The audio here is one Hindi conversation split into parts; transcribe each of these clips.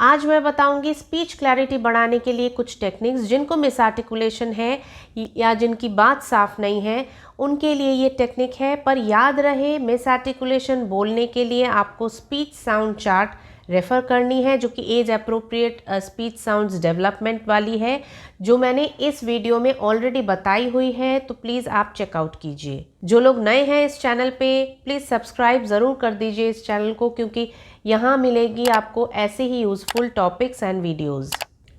आज मैं बताऊंगी स्पीच क्लैरिटी बढ़ाने के लिए कुछ टेक्निक्स। जिनको मिस आर्टिकुलेशन है या जिनकी बात साफ नहीं है उनके लिए ये टेक्निक है। पर याद रहे, मिस आर्टिकुलेशन बोलने के लिए आपको स्पीच साउंड चार्ट रेफ़र करनी है, जो कि age appropriate speech sounds development वाली है, जो मैंने इस वीडियो में ऑलरेडी बताई हुई है। तो प्लीज़ आप चेकआउट कीजिए। जो लोग नए हैं इस चैनल पे, प्लीज़ सब्सक्राइब ज़रूर कर दीजिए इस चैनल को, क्योंकि यहाँ मिलेगी आपको ऐसे ही यूज़फुल टॉपिक्स एंड वीडियोज़।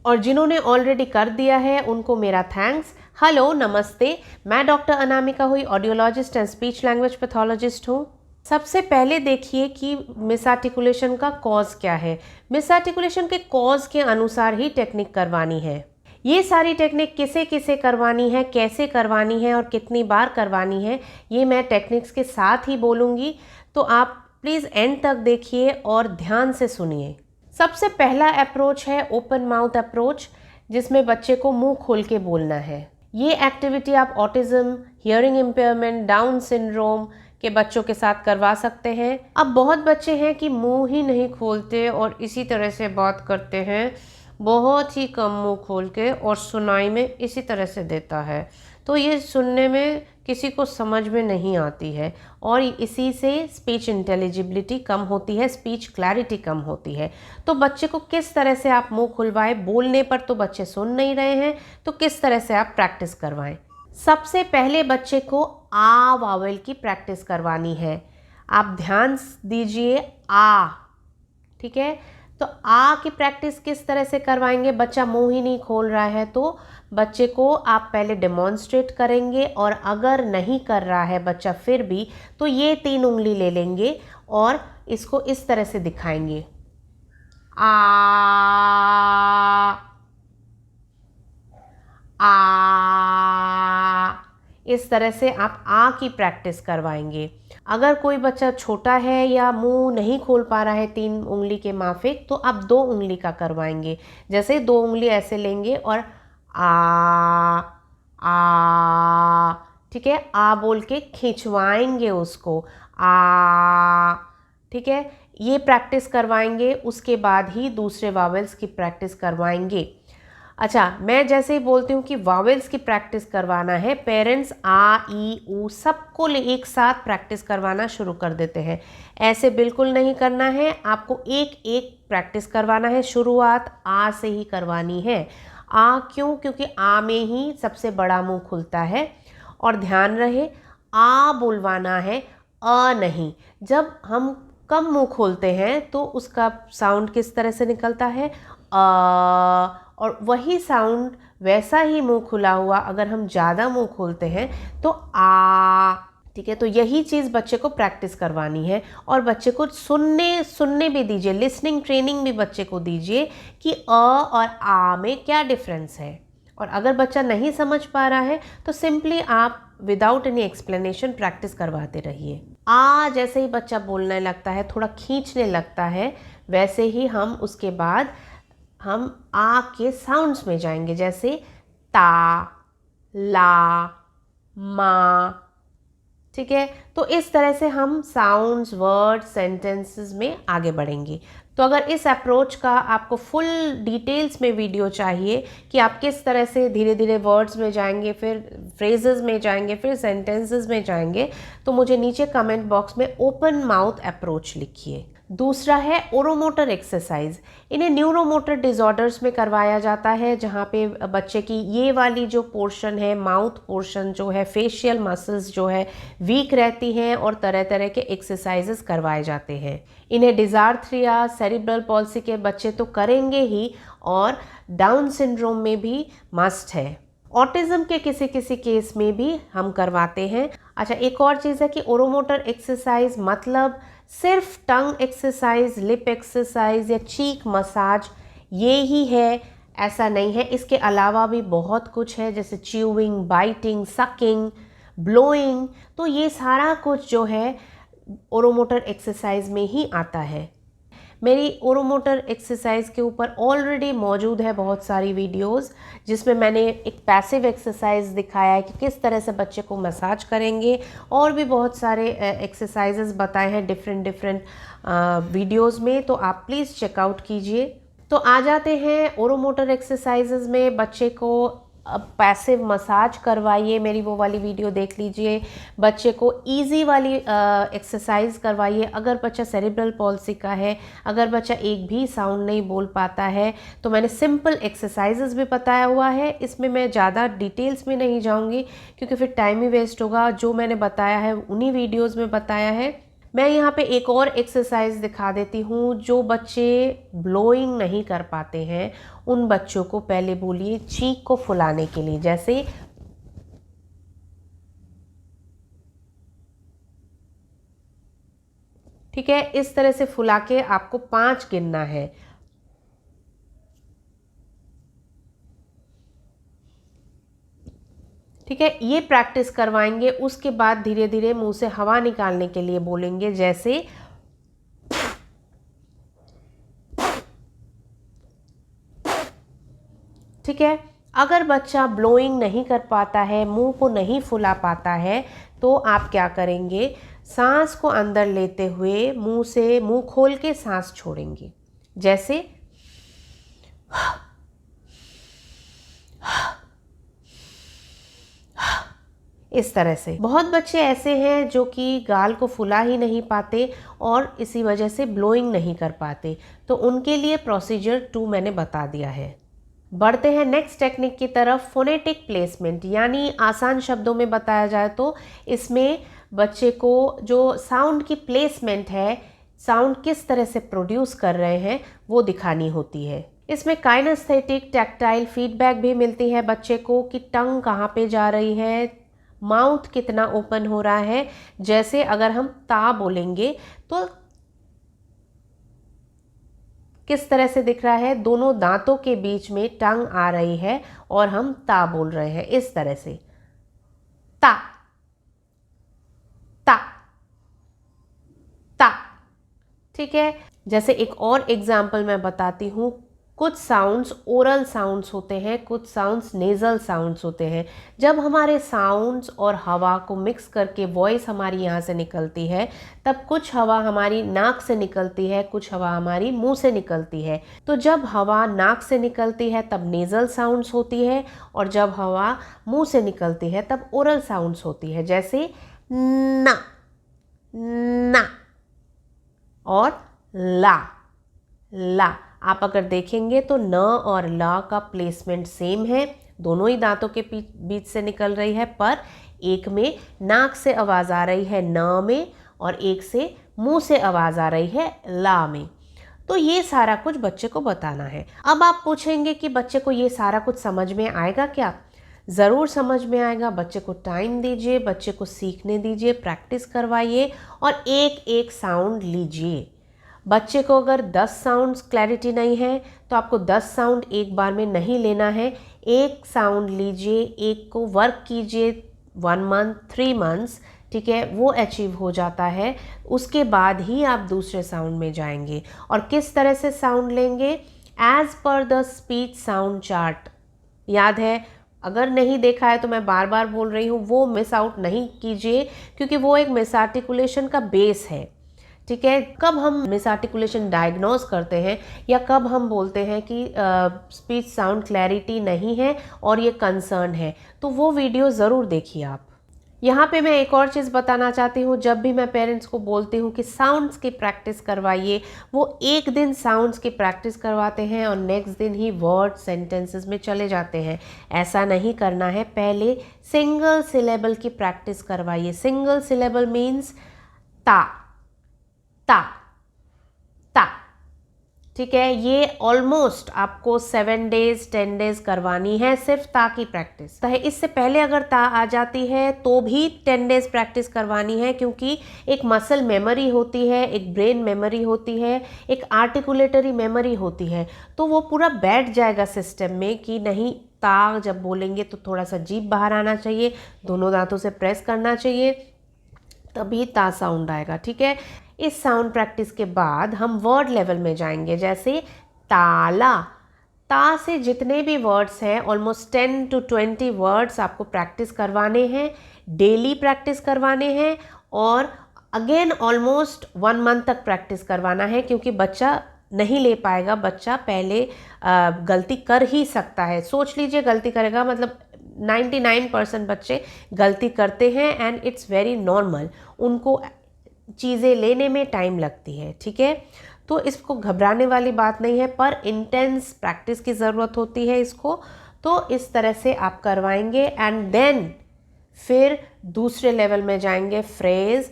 और जिन्होंने ऑलरेडी कर दिया है उनको मेरा थैंक्स। हेलो, नमस्ते। मैं डॉक्टर अनामिका हुई, audiologist and speech language pathologist हूँ। सबसे पहले देखिए कि मिस आर्टिकुलेशन का कॉज क्या है। मिस आर्टिकुलेशन के कॉज के अनुसार ही टेक्निक करवानी है। ये सारी टेक्निक किसे किसे करवानी है, कैसे करवानी है और कितनी बार करवानी है, ये मैं टेक्निक्स के साथ ही बोलूँगी। तो आप प्लीज़ एंड तक देखिए और ध्यान से सुनिए। सबसे पहला अप्रोच है ओपन माउथ अप्रोच, जिसमें बच्चे को मुंह खोल के बोलना है। ये एक्टिविटी आप autism, hearing impairment, down syndrome के बच्चों के साथ करवा सकते हैं। अब बहुत बच्चे हैं कि मुंह ही नहीं खोलते और इसी तरह से बात करते हैं, बहुत ही कम मुंह खोल के, और सुनाई में इसी तरह से देता है। तो ये सुनने में किसी को समझ में नहीं आती है और इसी से स्पीच इंटेलिजिबिलिटी कम होती है, स्पीच क्लैरिटी कम होती है। तो बच्चे को किस तरह से आप मुंह खुलवाएं? बोलने पर तो बच्चे सुन नहीं रहे हैं, तो किस तरह से आप प्रैक्टिस करवाएं? सबसे पहले बच्चे को आ वावेल की प्रैक्टिस करवानी है। आप ध्यान दीजिए, आ, ठीक है। तो आ की प्रैक्टिस किस तरह से करवाएंगे? बच्चा मुंह ही नहीं खोल रहा है तो बच्चे को आप पहले डेमोन्स्ट्रेट करेंगे, और अगर नहीं कर रहा है बच्चा फिर भी, तो ये 3 उंगली ले लेंगे और इसको इस तरह से दिखाएंगे, आ आ। इस तरह से आप आ की प्रैक्टिस करवाएंगे। अगर कोई बच्चा छोटा है या मुंह नहीं खोल पा रहा है 3 उंगली के माफिक, तो आप 2 उंगली का करवाएंगे। जैसे 2 उंगली ऐसे लेंगे और आ, ठीक है, आ बोल के खिंचवाएंगे उसको, आ, ठीक है। ये प्रैक्टिस करवाएंगे, उसके बाद ही दूसरे वावेल्स की प्रैक्टिस करवाएंगे। अच्छा, मैं जैसे ही बोलती हूँ कि वावेल्स की प्रैक्टिस करवाना है, पेरेंट्स आ, ई, ऊ सबको एक साथ प्रैक्टिस करवाना शुरू कर देते हैं। ऐसे बिल्कुल नहीं करना है, आपको एक एक प्रैक्टिस करवाना है। शुरुआत आ से ही करवानी है। आ क्यों? क्योंकि आ में ही सबसे बड़ा मुंह खुलता है। और ध्यान रहे, आ बुलवाना है, अ नहीं। जब हम कम मुंह खोलते हैं तो उसका साउंड किस तरह से निकलता है? अ। और वही साउंड वैसा ही मुंह खुला हुआ अगर हम ज़्यादा मुंह खोलते हैं तो आ, ठीक है। तो यही चीज़ बच्चे को प्रैक्टिस करवानी है, और बच्चे को सुनने भी दीजिए, लिसनिंग ट्रेनिंग भी बच्चे को दीजिए कि अ और आ में क्या डिफरेंस है। और अगर बच्चा नहीं समझ पा रहा है तो सिंपली आप विदाउट एनी एक्सप्लेनेशन प्रैक्टिस करवाते रहिए। आ जैसे ही बच्चा बोलने लगता है, थोड़ा खींचने लगता है, वैसे ही हम उसके बाद हम आ के साउंड्स में जाएंगे, जैसे ता, ला, मा, ठीक है। तो इस तरह से हम साउंड्स, वर्ड्स, सेंटेंसेस में आगे बढ़ेंगे। तो अगर इस अप्रोच का आपको फुल डिटेल्स में वीडियो चाहिए कि आप किस तरह से धीरे धीरे वर्ड्स में जाएंगे, फिर फ्रेजेस में जाएंगे, फिर सेंटेंसेस में जाएंगे, तो मुझे नीचे कमेंट बॉक्स में ओपन माउथ अप्रोच लिखिए। दूसरा है ओरोमोटर एक्सरसाइज। इन्हें न्यूरोमोटर डिसऑर्डर्स में करवाया जाता है, जहाँ पे बच्चे की ये वाली जो पोर्शन है, माउथ पोर्शन जो है, फेशियल मसल्स जो है वीक रहती हैं, और तरह तरह के एक्सरसाइजेस करवाए जाते हैं। इन्हें डिजार्थ्रिया, सेरिब्रल पॉल्सी के बच्चे तो करेंगे ही, और डाउन सिंड्रोम में भी मस्ट है। ऑटिज्म के किसी किसी केस में भी हम करवाते हैं। अच्छा, एक और चीज़ है कि ओरोमोटर एक्सरसाइज मतलब सिर्फ टंग एक्सरसाइज, लिप एक्सरसाइज या चीक मसाज ये ही है, ऐसा नहीं है। इसके अलावा भी बहुत कुछ है, जैसे च्यूइंग, बाइटिंग, सकिंग, ब्लोइंग। तो ये सारा कुछ जो है ओरोमोटर एक्सरसाइज में ही आता है। मेरी ओरोमोटर एक्सरसाइज के ऊपर ऑलरेडी मौजूद है बहुत सारी वीडियोस, जिसमें मैंने एक पैसिव एक्सरसाइज दिखाया है कि किस तरह से बच्चे को मसाज करेंगे, और भी बहुत सारे एक्सरसाइजेस बताए हैं डिफरेंट वीडियोस में। तो आप प्लीज़ चेकआउट कीजिए। तो आ जाते हैं ओरोमोटर एक्सरसाइजेज में। बच्चे को पैसिव मसाज करवाइए, मेरी वो वाली वीडियो देख लीजिए। बच्चे को इजी वाली एक्सरसाइज करवाइए। अगर बच्चा सेरिब्रल पॉल्सी का है, अगर बच्चा एक भी साउंड नहीं बोल पाता है, तो मैंने सिंपल एक्सरसाइजेज भी बताया हुआ है। इसमें मैं ज़्यादा डिटेल्स में नहीं जाऊंगी क्योंकि फिर टाइम ही वेस्ट होगा। जो मैंने बताया है उन्हीं वीडियोज़ में बताया है। मैं यहाँ पे एक और एक्सरसाइज दिखा देती हूँ। जो बच्चे ब्लोइंग नहीं कर पाते हैं उन बच्चों को पहले बोलिए चीक को फुलाने के लिए, जैसे ठीक है, इस तरह से फुला के आपको 5 गिनना है। ठीक है, ये प्रैक्टिस करवाएंगे। उसके बाद धीरे धीरे मुंह से हवा निकालने के लिए बोलेंगे, जैसे ठीक है। अगर बच्चा ब्लोइंग नहीं कर पाता है, मुंह को नहीं फुला पाता है, तो आप क्या करेंगे, सांस को अंदर लेते हुए मुंह से मुंह खोल के सांस छोड़ेंगे, जैसे इस तरह से। बहुत बच्चे ऐसे हैं जो कि गाल को फुला ही नहीं पाते और इसी वजह से ब्लोइंग नहीं कर पाते, तो उनके लिए प्रोसीजर 2 मैंने बता दिया है। बढ़ते हैं नेक्स्ट टेक्निक की तरफ, फोनेटिक प्लेसमेंट, यानी आसान शब्दों में बताया जाए तो इसमें बच्चे को जो साउंड की प्लेसमेंट है, साउंड किस तरह से प्रोड्यूस कर रहे हैं, वो दिखानी होती है। इसमें काइनेस्थेटिक टैक्टाइल फीडबैक भी मिलती है बच्चे को कि टंग कहाँ पे जा रही है, माउथ कितना ओपन हो रहा है। जैसे अगर हम ता बोलेंगे तो किस तरह से दिख रहा है, दोनों दांतों के बीच में टंग आ रही है और हम ता बोल रहे हैं इस तरह से, ता ता ता। ठीक है, जैसे एक और एग्जाम्पल मैं बताती हूँ। कुछ साउंड्स ओरल साउंड्स होते हैं, कुछ साउंड्स नेज़ल साउंड्स होते हैं। जब हमारे साउंड्स और हवा को मिक्स करके वॉइस हमारी यहाँ से निकलती है, तब कुछ हवा हमारी नाक से निकलती है, कुछ हवा हमारी मुंह से निकलती है। तो जब हवा नाक से निकलती है तब नेज़ल साउंड्स होती है, और जब हवा मुंह से निकलती है तब ओरल साउंड्स होती है, जैसे ना ना और ला ला। आप अगर देखेंगे तो न और ला का प्लेसमेंट सेम है, दोनों ही दांतों के बीच से निकल रही है, पर एक में नाक से आवाज़ आ रही है न में और एक से मुंह से आवाज़ आ रही है ला में। तो ये सारा कुछ बच्चे को बताना है। अब आप पूछेंगे कि बच्चे को ये सारा कुछ समझ में आएगा क्या? ज़रूर समझ में आएगा। बच्चे को टाइम दीजिए, बच्चे को सीखने दीजिए, प्रैक्टिस करवाइए और एक एक साउंड लीजिए। बच्चे को अगर 10 साउंड्स क्लैरिटी नहीं है तो आपको 10 साउंड एक बार में नहीं लेना है, एक साउंड लीजिए, एक को वर्क कीजिए 1 मंथ 3 मंथ्स, ठीक है, वो अचीव हो जाता है। उसके बाद ही आप दूसरे साउंड में जाएंगे। और किस तरह से साउंड लेंगे? As per the speech sound chart. याद है? अगर नहीं देखा है तो मैं बार बार बोल रही हूँ, वो मिस आउट नहीं कीजिए क्योंकि वो एक मिस आर्टिकुलेशन का बेस है। ठीक है, कब हम मिस आर्टिकुलेशन डायग्नोज करते हैं या कब हम बोलते हैं कि स्पीच साउंड क्लैरिटी नहीं है और ये कंसर्न है, तो वो वीडियो ज़रूर देखिए आप। यहाँ पे मैं एक और चीज़ बताना चाहती हूँ। जब भी मैं पेरेंट्स को बोलती हूँ कि साउंड्स की प्रैक्टिस करवाइए, वो एक दिन साउंड्स की प्रैक्टिस करवाते हैं और नेक्स्ट दिन ही वर्ड सेंटेंसेस में चले जाते हैं। ऐसा नहीं करना है। पहले सिंगल सिलेबल की प्रैक्टिस करवाइए। सिंगल सिलेबल मीन्स ता ता ता। ठीक है, ये ऑलमोस्ट आपको 7 डेज 10 डेज करवानी है, सिर्फ ता की प्रैक्टिस है। इससे पहले अगर ता आ जाती है तो भी 10 डेज प्रैक्टिस करवानी है, क्योंकि एक मसल मेमोरी होती है, एक ब्रेन मेमोरी होती है, एक आर्टिकुलेटरी मेमोरी होती है। तो वो पूरा बैठ जाएगा सिस्टम में कि नहीं, ता जब बोलेंगे तो थोड़ा सा जीभ बाहर आना चाहिए, दोनों दांतों से प्रेस करना चाहिए, तभी ता साउंड आएगा। ठीक है, इस साउंड प्रैक्टिस के बाद हम वर्ड लेवल में जाएंगे, जैसे ताला। ता से जितने भी वर्ड्स हैं, ऑलमोस्ट 10 to 20 वर्ड्स आपको प्रैक्टिस करवाने हैं, डेली प्रैक्टिस करवाने हैं और अगेन ऑलमोस्ट 1 मंथ तक प्रैक्टिस करवाना है, क्योंकि बच्चा नहीं ले पाएगा बच्चा, पहले गलती कर ही सकता है। सोच लीजिए गलती करेगा, मतलब 99% बच्चे गलती करते हैं एंड इट्स वेरी नॉर्मल, उनको चीज़ें लेने में टाइम लगती है, ठीक है। तो इसको घबराने वाली बात नहीं है, पर इंटेंस प्रैक्टिस की ज़रूरत होती है इसको। तो इस तरह से आप करवाएंगे एंड देन फिर दूसरे लेवल में जाएंगे, फ्रेज,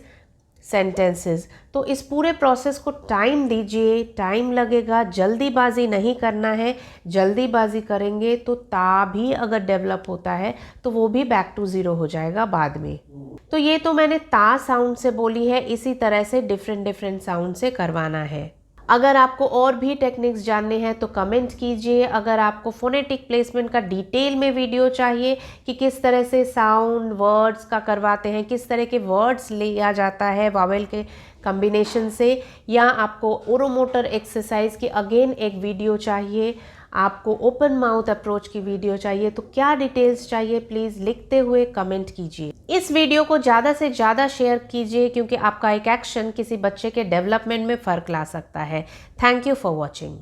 सेंटेंसेस। तो इस पूरे प्रोसेस को टाइम दीजिए, टाइम लगेगा, जल्दीबाजी नहीं करना है। जल्दीबाजी करेंगे तो ता भी अगर डेवलप होता है तो वो भी बैक टू ज़ीरो हो जाएगा बाद में। तो ये तो मैंने ता साउंड से बोली है, इसी तरह से डिफरेंट साउंड से करवाना है। अगर आपको और भी टेक्निक्स जानने हैं तो कमेंट कीजिए। अगर आपको फोनेटिक प्लेसमेंट का डिटेल में वीडियो चाहिए कि किस तरह से साउंड वर्ड्स का करवाते हैं, किस तरह के वर्ड्स लिया जाता है वावेल के कॉम्बिनेशन से, या आपको ओरोमोटर एक्सरसाइज की अगेन एक वीडियो चाहिए, आपको ओपन माउथ अप्रोच की वीडियो चाहिए, तो क्या डिटेल्स चाहिए प्लीज़ लिखते हुए कमेंट कीजिए। इस वीडियो को ज़्यादा से ज़्यादा शेयर कीजिए क्योंकि आपका एक एक्शन किसी बच्चे के डेवलपमेंट में फ़र्क ला सकता है। Thank you for watching.